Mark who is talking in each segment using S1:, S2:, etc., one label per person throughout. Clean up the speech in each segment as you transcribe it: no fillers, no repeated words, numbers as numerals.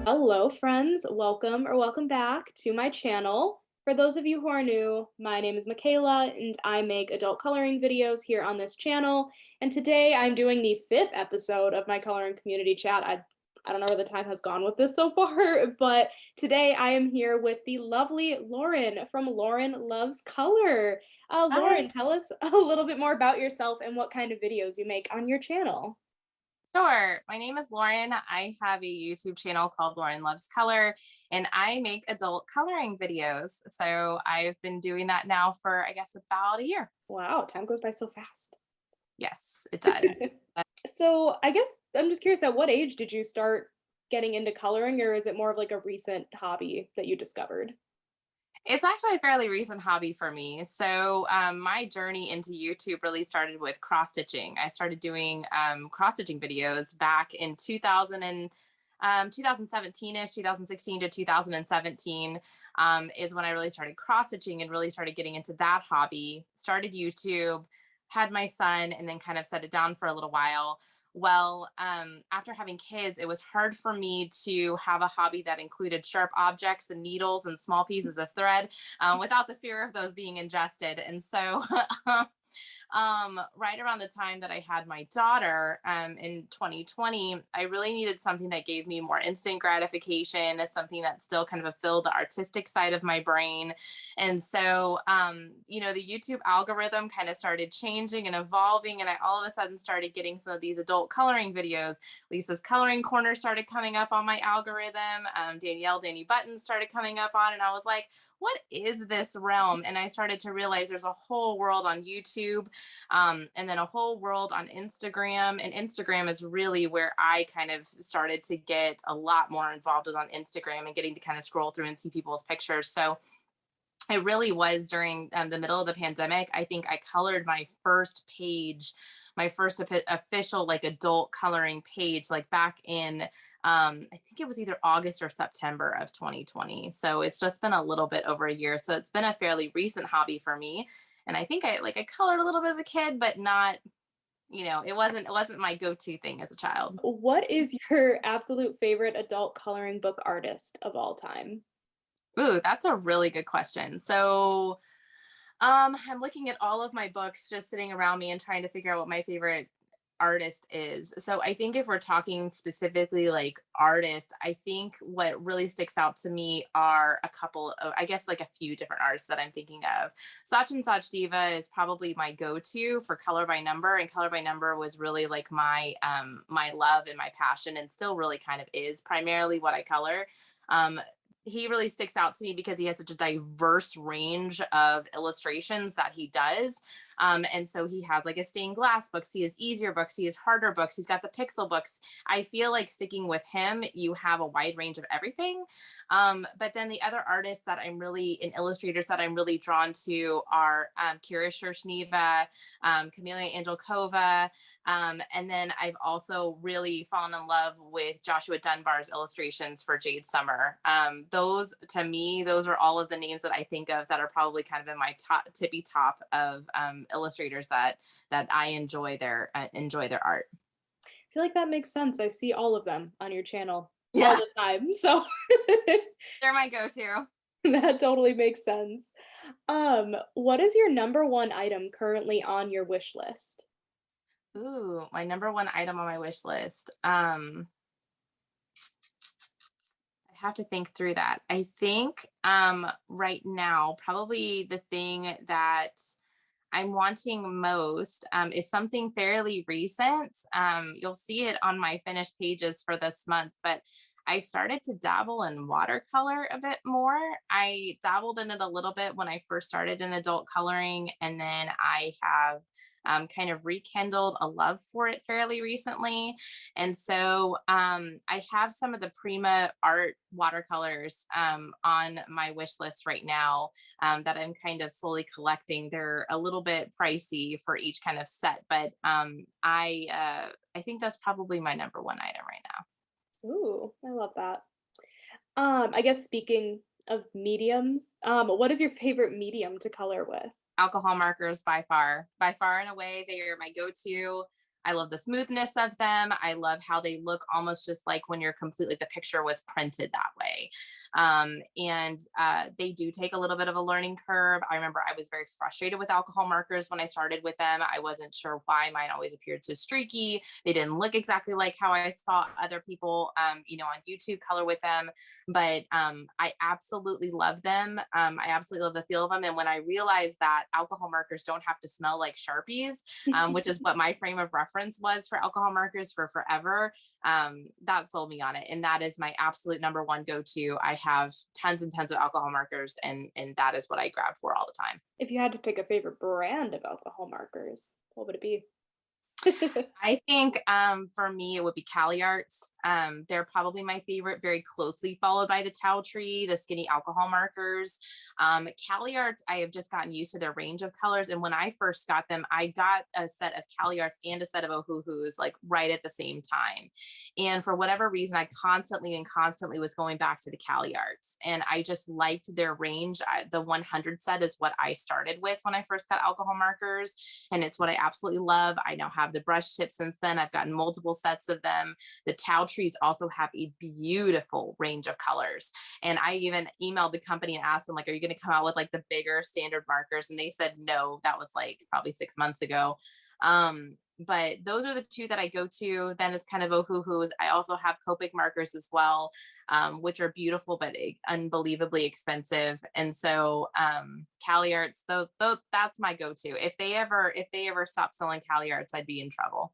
S1: Hello, friends. Welcome back to my channel. For those of you who are new, my name is Michaela and I make adult coloring videos here on this channel. And today I'm doing the fifth episode of my coloring community chat. I don't know where the time has gone with this so far, but today I am here with the lovely Lauren from Lauren Loves Color.
S2: Hi.
S1: Lauren, tell us a little bit more about yourself and what kind of videos you make on your channel.
S2: Sure. My name is Lauren. I have a YouTube channel called Lauren Loves Color, and I make adult coloring videos. So I've been doing that now for, I guess, about a year.
S1: Wow, time goes by so fast.
S2: Yes, it does.
S1: So I guess I'm just curious, at what age did you start getting into coloring, or is it more of like a recent hobby that you discovered?
S2: It's actually a fairly recent hobby for me. My journey into YouTube really started with cross stitching. I started doing cross stitching videos back in 2017ish, 2016 to 2017 is when I really started cross stitching and really started getting into that hobby. Started YouTube, had my son, and then kind of set it down for a little while. After having kids, it was hard for me to have a hobby that included sharp objects and needles and small pieces of thread without the fear of those being ingested. And so right around the time that I had my daughter in 2020, I really needed something that gave me more instant gratification, something that still kind of fulfilled the artistic side of my brain. The YouTube algorithm kind of started changing and evolving, and I all of a sudden started getting some of these adult coloring videos. Lisa's Coloring Corner started coming up on my algorithm. Danny Buttons started coming up on, and I was like, what is this realm? And I started to realize there's a whole world on YouTube, and then a whole world on Instagram. And Instagram is really where I kind of started to get a lot more involved, was on Instagram and getting to kind of scroll through and see people's pictures. So it really was during the middle of the pandemic. I think I colored my first page, my first official like adult coloring page, like back in, I think it was either August or September of 2020. So it's just been a little bit over a year. So it's been a fairly recent hobby for me. And I think I colored a little bit as a kid, but not, it wasn't my go-to thing as a child.
S1: What is your absolute favorite adult coloring book artist of all time?
S2: Ooh, that's a really good question. I'm looking at all of my books just sitting around me and trying to figure out what my favorite artist is. So I think if we're talking specifically like artist, I think what really sticks out to me are a couple of, I guess, like a few different artists that I'm thinking of. Sach and Sach Diva is probably my go-to for color by number, and color by number was really like my love and my passion, and still really kind of is primarily what I color. Um, he really sticks out to me because he has such a diverse range of illustrations that he does. And so he has like a stained glass books, he has easier books, he has harder books, he's got the pixel books. I feel like sticking with him, you have a wide range of everything. But then the other artists that I'm really, and illustrators that I'm really drawn to are Kira Shershniva, Camelia Angelkova, and then I've also really fallen in love with Joshua Dunbar's illustrations for Jade Summer. Those, to me, those are all of the names that I think of that are probably kind of in my tippy top of illustrators that I enjoy their art.
S1: I feel like that makes sense. I see all of them on your channel all
S2: Yeah,
S1: the time. So
S2: they're my go-to.
S1: that totally makes sense. What is your number one item currently on your wish list?
S2: Ooh, my number one item on my wish list. I have to think through that. I think right now, probably the thing that I'm wanting most is something fairly recent. You'll see it on my finished pages for this month, but I started to dabble in watercolor a bit more. I dabbled in it a little bit when I first started in adult coloring, and then I have kind of rekindled a love for it fairly recently. I have some of the Prima art watercolors on my wish list right now, that I'm kind of slowly collecting. They're a little bit pricey for each kind of set, but I think that's probably my number one item right now.
S1: Ooh, I love that. I guess speaking of mediums, what is your favorite medium to color with?
S2: Alcohol markers, by far and away, they are my go-to. I love the smoothness of them. I love how they look almost just like when you're completely, the picture was printed that way. And they do take a little bit of a learning curve. I remember I was very frustrated with alcohol markers when I started with them. I wasn't sure why mine always appeared so streaky. They didn't look exactly like how I saw other people, on YouTube color with them. But I absolutely love them. I absolutely love the feel of them. And when I realized that alcohol markers don't have to smell like Sharpies, which is what my frame of reference was for alcohol markers for forever, that sold me on it. And that is my absolute number one go-to. I have tons and tons of alcohol markers, and that is what I grab for all the time.
S1: If you had to pick a favorite brand of alcohol markers, what would it be?
S2: I think for me it would be Cali Arts. They're probably my favorite, very closely followed by the Tau Tree, the skinny alcohol markers. Cali Arts, I have just gotten used to their range of colors. And when I first got them, I got a set of Cali Arts and a set of Ohuhus like right at the same time. And for whatever reason, I constantly was going back to the Cali Arts. And I just liked their range. The 100 set is what I started with when I first got alcohol markers. And it's what I absolutely love. I now have the brush tip since then. I've gotten multiple sets of them. The Tau trees also have a beautiful range of colors. And I even emailed the company and asked them, like, are you going to come out with like the bigger standard markers? And they said no. That was like probably 6 months ago. But those are the two that I go to. Then it's kind of Ohuhus. I also have Copic markers as well, which are beautiful but unbelievably expensive. And so Cali Arts, those that's my go-to. If they ever stop selling Cali Arts, I'd be in trouble.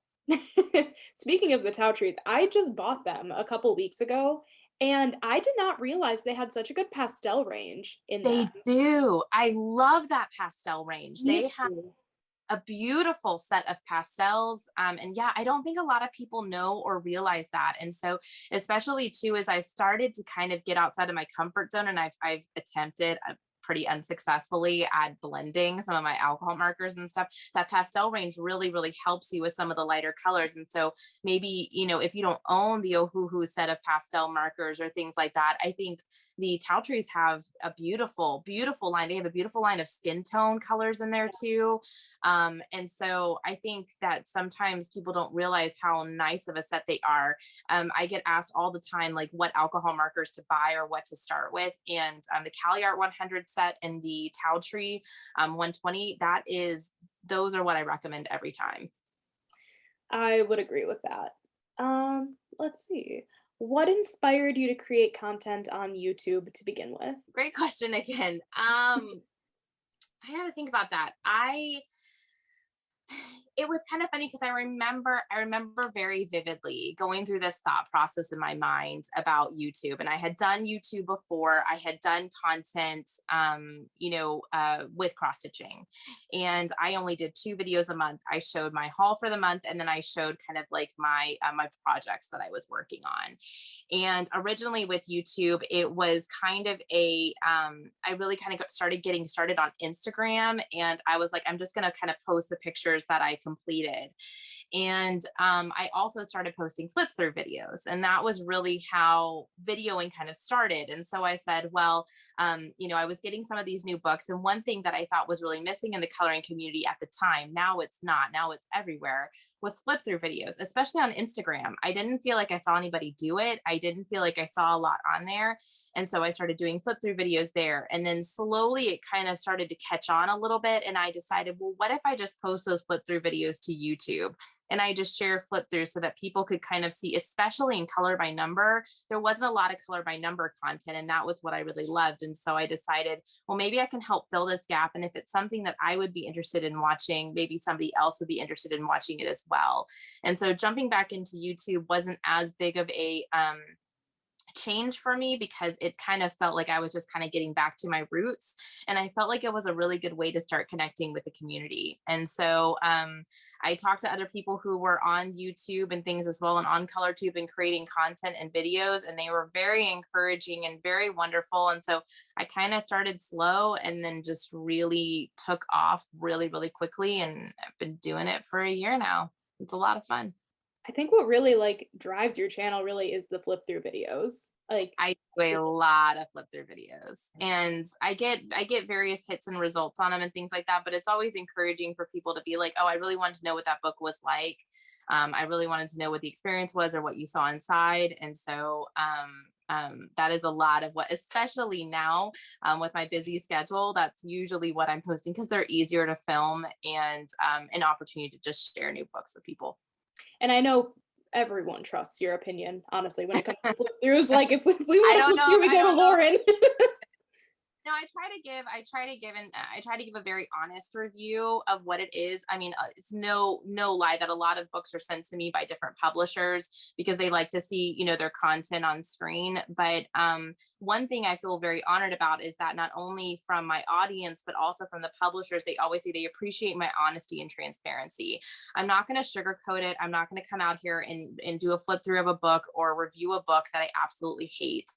S1: Speaking of the Tau trees, I just bought them a couple weeks ago, and I did not realize they had such a good pastel range in them.
S2: They do. I love that pastel range.
S1: Me
S2: They have
S1: too.
S2: a beautiful set of pastels. And yeah, I don't think a lot of people know or realize that. And so, especially too, as I started to kind of get outside of my comfort zone, and I've attempted pretty unsuccessfully at blending some of my alcohol markers and stuff, that pastel range really helps you with some of the lighter colors. And so maybe, if you don't own the Ohuhu set of pastel markers or things like that, I think the Tau trees have a beautiful line. They have a beautiful line of skin tone colors in there too. And so I think that sometimes people don't realize how nice of a set they are. I get asked all the time, like what alcohol markers to buy or what to start with. And the Cali Art 100 set and the Tau Tree 120, those are what I recommend every time.
S1: I would agree with that. Let's see. What inspired you to create content on YouTube to begin with?
S2: Great question again. I had to think about that. It was kind of funny because I remember very vividly going through this thought process in my mind about YouTube. And I had done YouTube before. I had done content, with cross stitching, and I only did 2 videos a month. I showed my haul for the month, and then I showed kind of like my projects that I was working on. And originally with YouTube, it was kind of I really kind of started getting started on Instagram, and I was like, I'm just going to kind of post the pictures that I completed. And I also started posting flip through videos, and that was really how videoing kind of started. And so I said, well, I was getting some of these new books, and one thing that I thought was really missing in the coloring community at the time, now it's not, now it's everywhere, was flip through videos, especially on Instagram. I didn't feel like I saw anybody do it. I didn't feel like I saw a lot on there. And so I started doing flip through videos there. And then slowly it kind of started to catch on a little bit. And I decided, well, what if I just post those flip through videos to YouTube? And I just share flip through so that people could kind of see, especially in color by number. There wasn't a lot of color by number content, and that was what I really loved. And so I decided, well, maybe I can help fill this gap. And if it's something that I would be interested in watching, maybe somebody else would be interested in watching it as well. And so jumping back into YouTube wasn't as big of a change for me, because it kind of felt like I was just kind of getting back to my roots, and I felt like it was a really good way to start connecting with the community. And so I talked to other people who were on YouTube and things as well, and on ColorTube, and creating content and videos, and they were very encouraging and very wonderful. And so I kind of started slow and then just really took off really quickly, and I've been doing it for a year now. It's a lot of fun.
S1: I think what really like drives your channel really is the flip through videos. Like
S2: I do a lot of flip through videos, and I get various hits and results on them and things like that. But it's always encouraging for people to be like, oh, I really wanted to know what that book was like. I really wanted to know what the experience was or what you saw inside. And so that is a lot of what, especially now with my busy schedule, that's usually what I'm posting because they're easier to film and an opportunity to just share new books with people.
S1: And I know everyone trusts your opinion, honestly, when it comes to flip throughs. Like if we
S2: I
S1: want to
S2: don't
S1: flip
S2: know.
S1: through, we
S2: I
S1: go to
S2: don't know.
S1: Lauren.
S2: No, I try to give a very honest review of what it is. I mean, it's no lie that a lot of books are sent to me by different publishers because they like to see, their content on screen. But one thing I feel very honored about is that not only from my audience, but also from the publishers, they always say they appreciate my honesty and transparency. I'm not going to sugarcoat it. I'm not going to come out here and do a flip through of a book or review a book that I absolutely hate.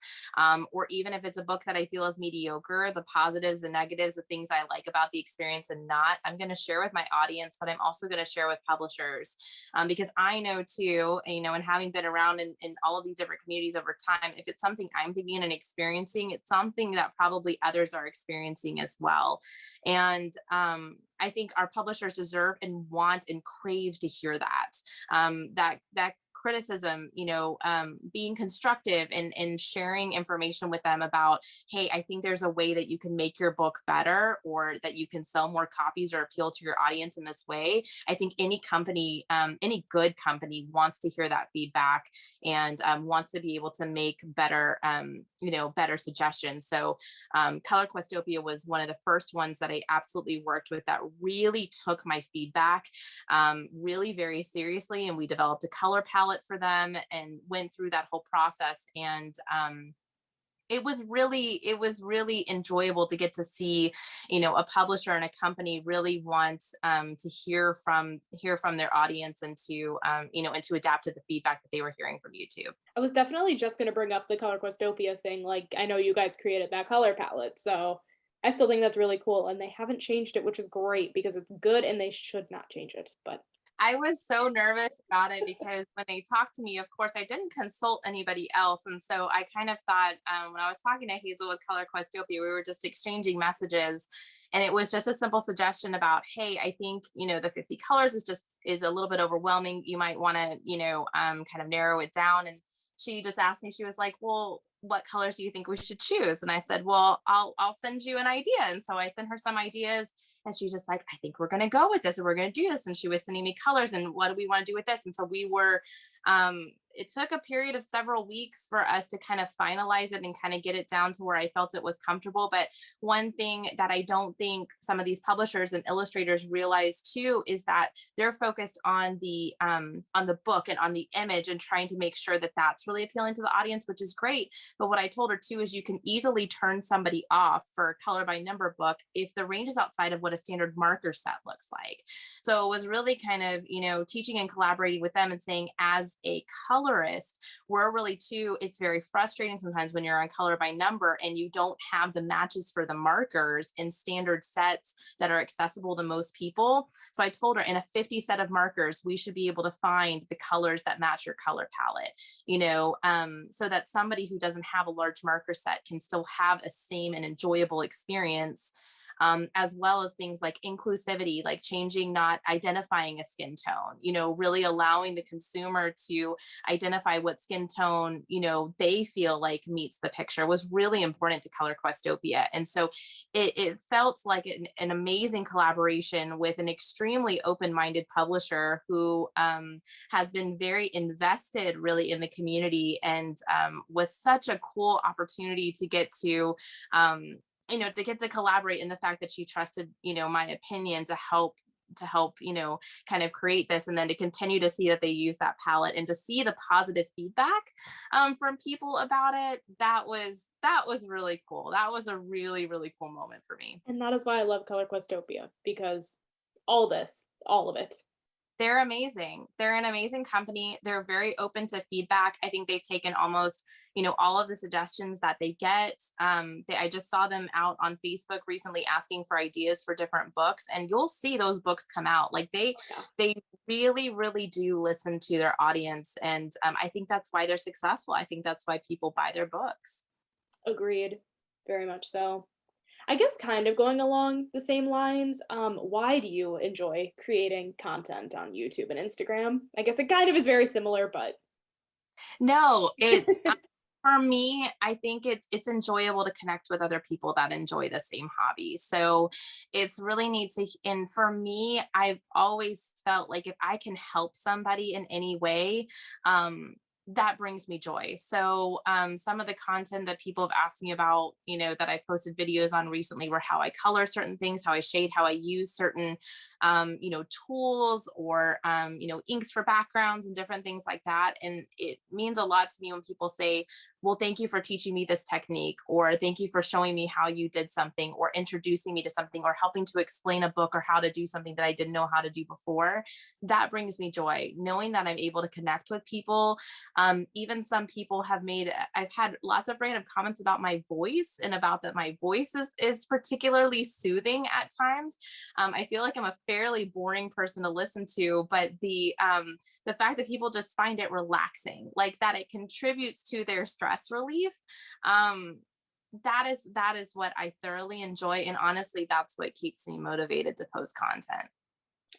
S2: Or even if it's a book that I feel is mediocre, the positives and negatives, the things I like about the experience and not, I'm going to share with my audience, but I'm also going to share with publishers because I know too, and having been around in all of these different communities over time, if it's something I'm thinking and experiencing, it's something that probably others are experiencing as well. And I think our publishers deserve and want and crave to hear that criticism, being constructive and sharing information with them about, hey, I think there's a way that you can make your book better or that you can sell more copies or appeal to your audience in this way. I think any company, any good company wants to hear that feedback and wants to be able to make better, better suggestions. So Color Questopia was one of the first ones that I absolutely worked with that really took my feedback really very seriously. And we developed a color palette for them and went through that whole process. And it was really enjoyable to get to see, a publisher and a company really want to hear from their audience and to, and to adapt to the feedback that they were hearing from YouTube.
S1: I was definitely just going to bring up the Color Questopia thing. Like, I know you guys created that color palette, so I still think that's really cool. And they haven't changed it, which is great because it's good and they should not change it. But
S2: I was so nervous about it because when they talked to me, of course, I didn't consult anybody else. And so I kind of thought when I was talking to Hazel with Color Questopia, we were just exchanging messages. And it was just a simple suggestion about, hey, I think, the 50 colors is a little bit overwhelming. You might want to, kind of narrow it down. And she just asked me, she was like, well, what colors do you think we should choose? And I said, well, I'll send you an idea. And so I sent her some ideas and she's just like, I think we're going to go with this and we're going to do this. And she was sending me colors and what do we want to do with this? And so we were, it took a period of several weeks for us to kind of finalize it and kind of get it down to where I felt it was comfortable. But one thing that I don't think some of these publishers and illustrators realize too is that they're focused on the book and on the image and trying to make sure that that's really appealing to the audience, which is great. But what I told her too is you can easily turn somebody off for a color by number book if the range is outside of what a standard marker set looks like. So it was really kind of, teaching and collaborating with them and saying, as a colorist, we're really too, it's very frustrating sometimes when you're on color by number and you don't have the matches for the markers in standard sets that are accessible to most people. So I told her in a 50 set of markers, we should be able to find the colors that match your color palette, so that somebody who doesn't have a large marker set can still have a same and enjoyable experience. As well as things like inclusivity, like changing, not identifying a skin tone, really allowing the consumer to identify what skin tone, they feel like meets the picture was really important to Color Questopia. And so it felt like an amazing collaboration with an extremely open-minded publisher who has been very invested really in the community and was such a cool opportunity to get to collaborate in the fact that she trusted, my opinion to help, kind of create this. And then to continue to see that they use that palette and to see the positive feedback from people about it. That was really cool. That was a really, really cool moment for me.
S1: and that is why I love Color Questopia, because all of it.
S2: They're amazing. They're an amazing company. They're very open to feedback. I think they've taken almost, all of the suggestions that they get. I just saw them out on Facebook recently asking for ideas for different books, and you'll see those books come out. Like they really, really do listen to their audience, and I think that's why they're successful. I think that's why people buy their books.
S1: Agreed. Very much so. I guess kind of going along the same lines, why do you enjoy creating content on YouTube and Instagram? I guess it kind of is very similar, but
S2: No, it's for me, I think it's enjoyable to connect with other people that enjoy the same hobby. So it's really neat to, and for me, I've always felt like if I can help somebody in any way, that brings me joy. So some of the content that people have asked me about, that I posted videos on recently were how I color certain things, how I shade, how I use certain, tools or, inks for backgrounds and different things like that. And it means a lot to me when people say, well, thank you for teaching me this technique, or thank you for showing me how you did something, or introducing me to something, or helping to explain a book or how to do something that I didn't know how to do before. That brings me joy, knowing that I'm able to connect with people. Even some people I've had lots of random comments about my voice and about that my voice is particularly soothing at times. I feel like I'm a fairly boring person to listen to, but the fact that people just find it relaxing, like that it contributes to their stress relief, that is what I thoroughly enjoy. And honestly, that's what keeps me motivated to post content.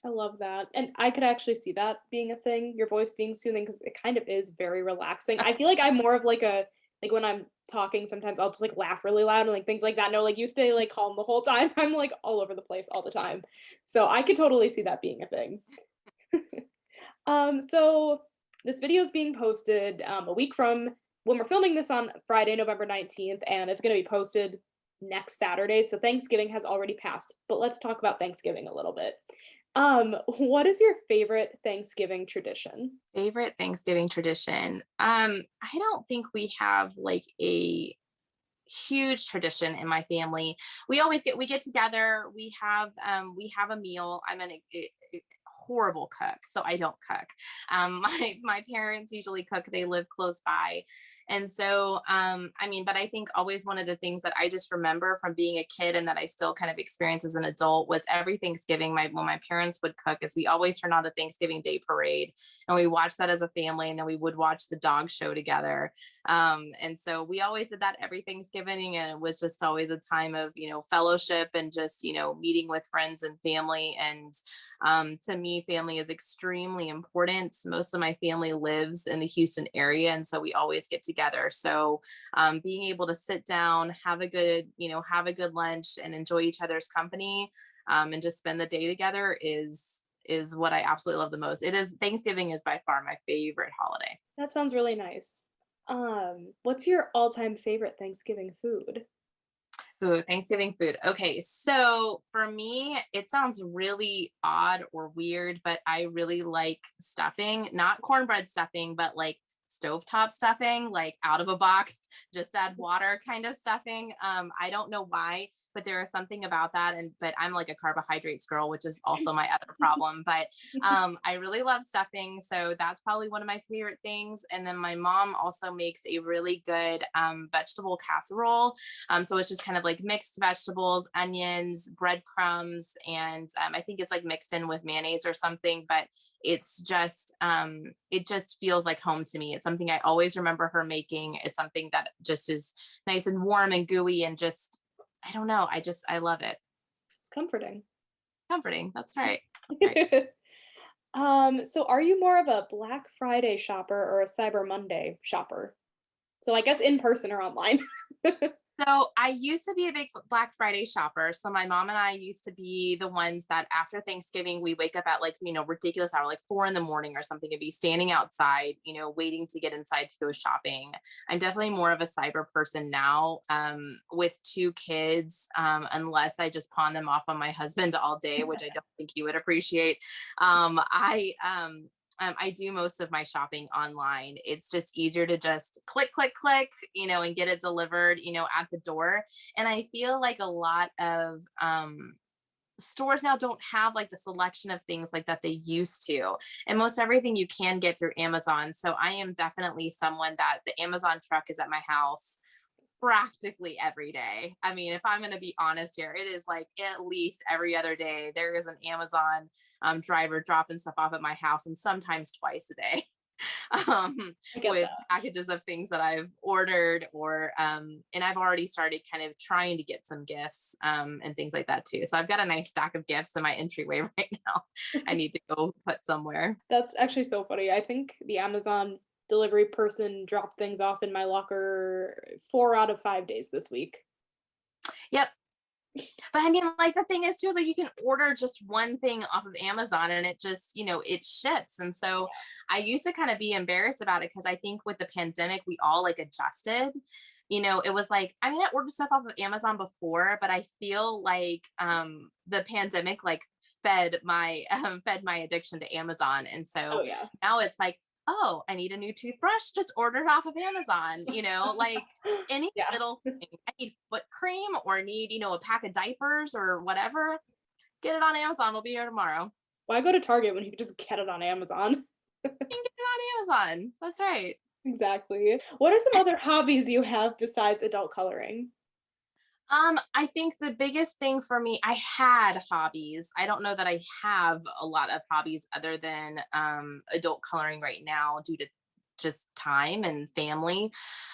S1: I love that. And I could actually see that being a thing, your voice being soothing, because it kind of is very relaxing. I feel like I'm more of like when I'm talking, sometimes I'll just like laugh really loud and like things like that. No, like you stay like calm the whole time. I'm like all over the place all the time. So I could totally see that being a thing. So this video is being posted a week from when we're filming this on Friday, November 19th, and it's going to be posted next Saturday. So Thanksgiving has already passed, but let's talk about Thanksgiving a little bit. What is your favorite Thanksgiving tradition?
S2: Favorite Thanksgiving tradition. I don't think we have like a huge tradition in my family. We get together, we have a meal. I'm a horrible cook, so I don't cook. My parents usually cook. They live close by. And so but I think always one of the things that I just remember from being a kid and that I still kind of experience as an adult was every Thanksgiving, when my parents would cook, is we always turn on the Thanksgiving Day parade, and we watched that as a family, and then we would watch the dog show together. And so we always did that every Thanksgiving, and it was just always a time of, fellowship and just, meeting with friends and family. And to me, family is extremely important. Most of my family lives in the Houston area, and so we always get together. So being able to sit down, have a good lunch, and enjoy each other's company, and just spend the day together is what I absolutely love the most. Thanksgiving is by far my favorite holiday.
S1: That sounds really nice. What's your all-time favorite Thanksgiving food?
S2: Ooh, Thanksgiving food. Okay, so for me, it sounds really odd or weird, but I really like stuffing, not cornbread stuffing, but like stovetop stuffing, like out of a box, just add water kind of stuffing. I don't know why, but there is something about that. But I'm like a carbohydrates girl, which is also my other problem. But I really love stuffing. So that's probably one of my favorite things. And then my mom also makes a really good vegetable casserole. So it's just kind of like mixed vegetables, onions, breadcrumbs, and I think it's like mixed in with mayonnaise or something, but it's just it just feels like home to me. It's something I always remember her making. It's something that just is nice and warm and gooey, and just, I don't know, I love it.
S1: It's comforting.
S2: Comforting. That's right. That's right.
S1: So are you more of a Black Friday shopper or a Cyber Monday shopper? So I guess in person or online.
S2: So I used to be a big Black Friday shopper. So my mom and I used to be the ones that after Thanksgiving, we wake up at like, ridiculous hour, like 4 a.m. or something, and be standing outside, waiting to get inside to go shopping. I'm definitely more of a cyber person now, with 2 kids, unless I just pawn them off on my husband all day, which I don't think he would appreciate. I do most of my shopping online. It's just easier to just click, click, click, and get it delivered, at the door. And I feel like a lot of stores now don't have like the selection of things like that they used to. And most everything you can get through Amazon. So I am definitely someone that the Amazon truck is at my house practically every day. I mean, if I'm going to be honest here, it is like at least every other day there is an Amazon driver dropping stuff off at my house, and sometimes twice a day.
S1: I get
S2: with
S1: that.
S2: packages of things that I've ordered, or and I've already started kind of trying to get some gifts and things like that too. So I've got a nice stack of gifts in my entryway right now. I need to go put somewhere.
S1: That's actually so funny. I think the Amazon delivery person dropped things off in my locker 4 out of 5 days this week.
S2: Yep. But I mean, like the thing is too, like you can order just one thing off of Amazon and it just, it ships. And so I used to kind of be embarrassed about it because I think with the pandemic, we all like adjusted. It was like, I mean, I ordered stuff off of Amazon before, but I feel like the pandemic like fed my fed my addiction to Amazon. And
S1: Oh
S2: so
S1: yeah.
S2: now it's like, oh, I need a new toothbrush, just order it off of Amazon, like any
S1: Yeah.
S2: little thing. I need foot cream or need, a pack of diapers or whatever. Get it on Amazon. We'll be here tomorrow.
S1: Why go to Target when you could just get it on Amazon?
S2: You can get it on Amazon. That's right.
S1: Exactly. What are some other hobbies you have besides adult coloring?
S2: I think the biggest thing for me, I had hobbies. I don't know that I have a lot of hobbies other than adult coloring right now due to just time and family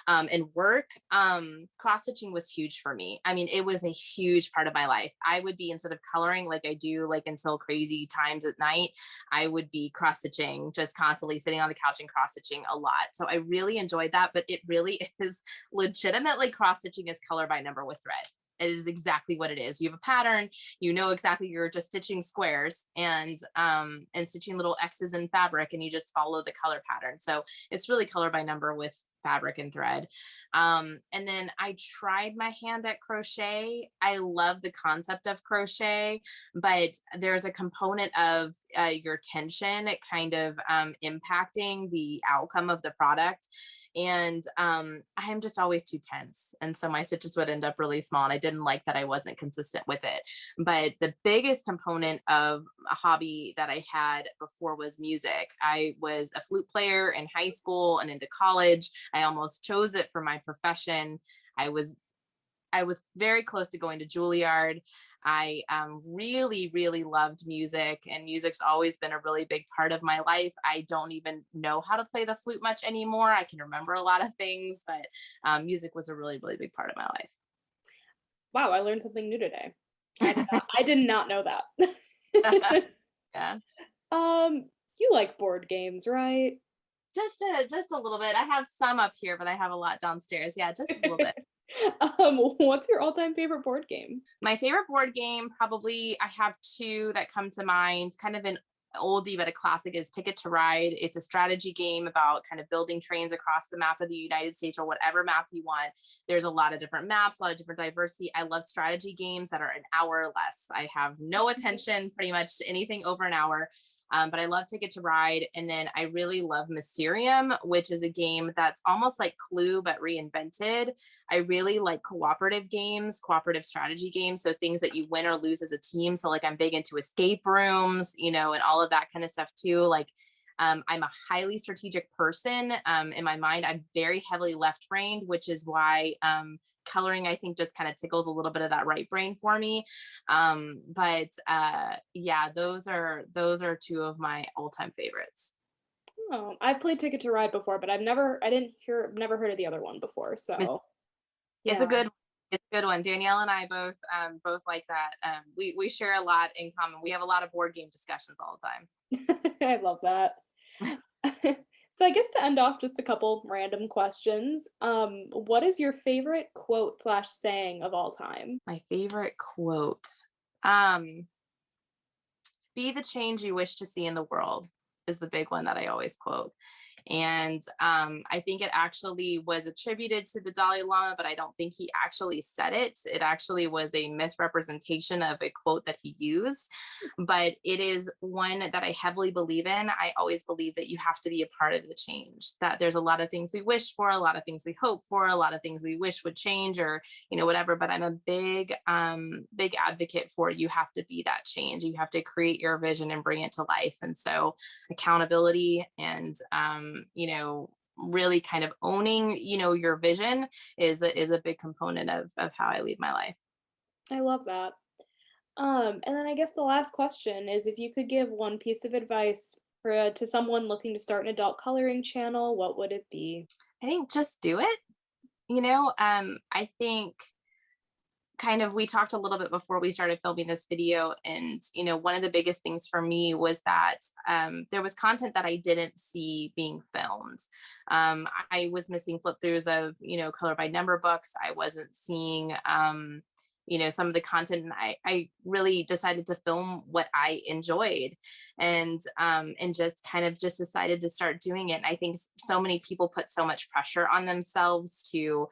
S2: and work. Cross stitching was huge for me. I mean, it was a huge part of my life. I would be, instead of coloring like I do like until crazy times at night, I would be cross stitching, just constantly sitting on the couch and cross stitching a lot. So I really enjoyed that, but it really is legitimately cross stitching is color by number with thread. It is exactly what it is. You have a pattern, exactly, you're just stitching squares and stitching little X's in fabric, and you just follow the color pattern. So it's really color by number with fabric and thread. And then I tried my hand at crochet. I love the concept of crochet, but there's a component of your tension kind of impacting the outcome of the product. And I'm just always too tense. And so my stitches would end up really small. And I didn't like that I wasn't consistent with it. But the biggest component of a hobby that I had before was music. I was a flute player in high school and into college. I almost chose it for my profession. I was very close to going to Juilliard. I really, really loved music, and music's always been a really big part of my life. I don't even know how to play the flute much anymore. I can remember a lot of things, but music was a really, really big part of my life.
S1: Wow, I learned something new today. I did not know that.
S2: Yeah.
S1: You like board games, right?
S2: Just a little bit. I have some up here, but I have a lot downstairs. Yeah, just a little bit.
S1: What's your all-time favorite board game?
S2: My favorite board game, probably, I have two that come to mind, kind of an oldie but a classic, is Ticket to Ride. It's a strategy game about kind of building trains across the map of the United States or whatever map you want. There's a lot of different maps, a lot of different diversity. I love strategy games that are an hour or less. I have no attention pretty much to anything over an hour. But I love Ticket to Ride. And then I really love Mysterium, which is a game that's almost like Clue, but reinvented. I really like cooperative games, cooperative strategy games. So things that you win or lose as a team. So like I'm big into escape rooms, and all of that kind of stuff too. Like I'm a highly strategic person. In my mind, I'm very heavily left brained, which is why coloring, I think, just kind of tickles a little bit of that right brain for me. But yeah, those are two of my all-time favorites.
S1: Oh, I've played Ticket to Ride before, but never heard of the other one before. So
S2: It's
S1: yeah,
S2: a good one. Danielle and I both like that. We share a lot in common. We have a lot of board game discussions all the time.
S1: I love that. So I guess to end off, just a couple random questions. What is your favorite quote slash saying of all time?
S2: My favorite quote. Um, be the change you wish to see in the world is the big one that I always quote. And I think it actually was attributed to the Dalai Lama, but I don't think he actually said it. It actually was a misrepresentation of a quote that he used, but it is one that I heavily believe in. I always believe that you have to be a part of the change, that there's a lot of things we wish for, a lot of things we hope for, a lot of things we wish would change, or, whatever. But I'm a big advocate for, you have to be that change. You have to create your vision and bring it to life. And so accountability and, really kind of owning, your vision is a big component of how I lead my life.
S1: I love that. And then I guess the last question is if you could give one piece of advice for to someone looking to start an adult coloring channel, what would it be?
S2: I think just do it. I think kind of we talked a little bit before we started filming this video, and one of the biggest things for me was that there was content that I didn't see being filmed. I was missing flip throughs of color by number books. I wasn't seeing some of the content, and I really decided to film what I enjoyed, and just decided to start doing it. And I think so many people put so much pressure on themselves to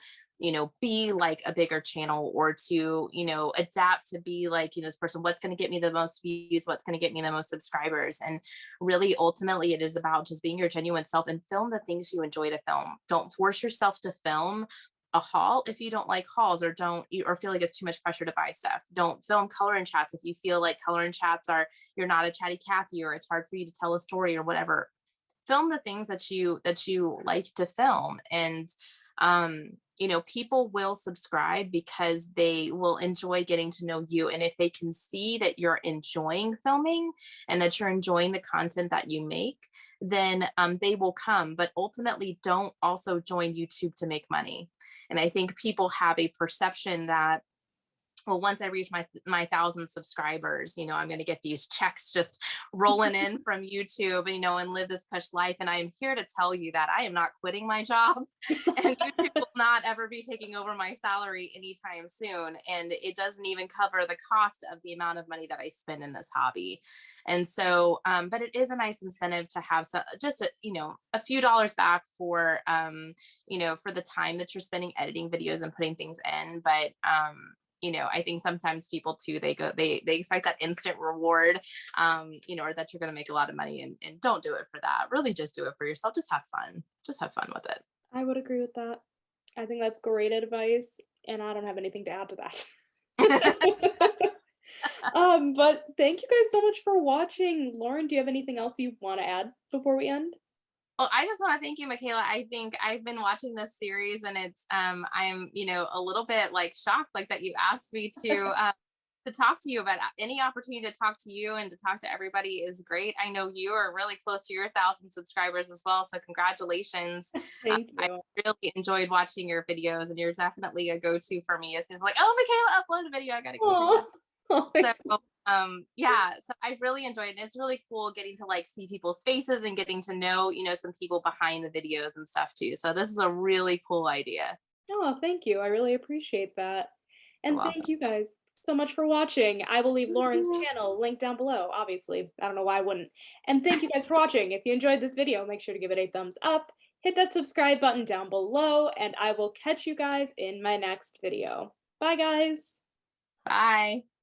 S2: be like a bigger channel, or to adapt to be like this person. What's going to get me the most views? What's going to get me the most subscribers? And really ultimately it is about just being your genuine self and film the things you enjoy to film. Don't force yourself to film a haul if you don't like hauls, or don't or feel like it's too much pressure to buy stuff. Don't film color and chats if you feel like color and chats you're not a chatty Cathy, or it's hard for you to tell a story or whatever. Film the things that you like to film. And people will subscribe because they will enjoy getting to know you. And if they can see that you're enjoying filming and that you're enjoying the content that you make, then they will come. But ultimately, don't also join YouTube to make money. And I think people have a perception that, well, once I reach my 1,000 subscribers, I'm going to get these checks just rolling in from YouTube, and live this cush life. And I am here to tell you that I am not quitting my job, and YouTube will not ever be taking over my salary anytime soon. And it doesn't even cover the cost of the amount of money that I spend in this hobby. And so, but it is a nice incentive to have just a few dollars back for, for the time that you're spending editing videos and putting things in. But, I think sometimes people too, they expect that instant reward, or that you're going to make a lot of money, and don't do it for that. Really just do it for yourself. Just have fun. Just have fun with it.
S1: I would agree with that. I think that's great advice, and I don't have anything to add to that. But thank you guys so much for watching. Lauren, do you have anything else you want to add before we end?
S2: Well, I just want to thank you, Michaela. I think I've been watching this series, and it's I'm a little bit like shocked, like that you asked me to talk to you. But any opportunity to talk to you and to talk to everybody is great. I know you are really close to your 1,000 subscribers as well, so congratulations.
S1: Thank
S2: I
S1: you.
S2: really enjoyed watching your videos, and you're definitely a go-to for me. As soon as like, oh, Michaela uploaded a video, I gotta go check it out.
S1: Aw.
S2: So yeah, so I really enjoyed it. And it's really cool getting to like see people's faces and getting to know, some people behind the videos and stuff too. So this is a really cool idea.
S1: Oh, thank you. I really appreciate that.
S2: You're
S1: And
S2: welcome.
S1: thank you guys so much for watching. I will leave Lauren's
S2: Mhm.
S1: channel linked down below, obviously. I don't know why I wouldn't. And thank you guys for watching. If you enjoyed this video, make sure to give it a thumbs up, hit that subscribe button down below, and I will catch you guys in my next video. Bye, guys.
S2: Bye.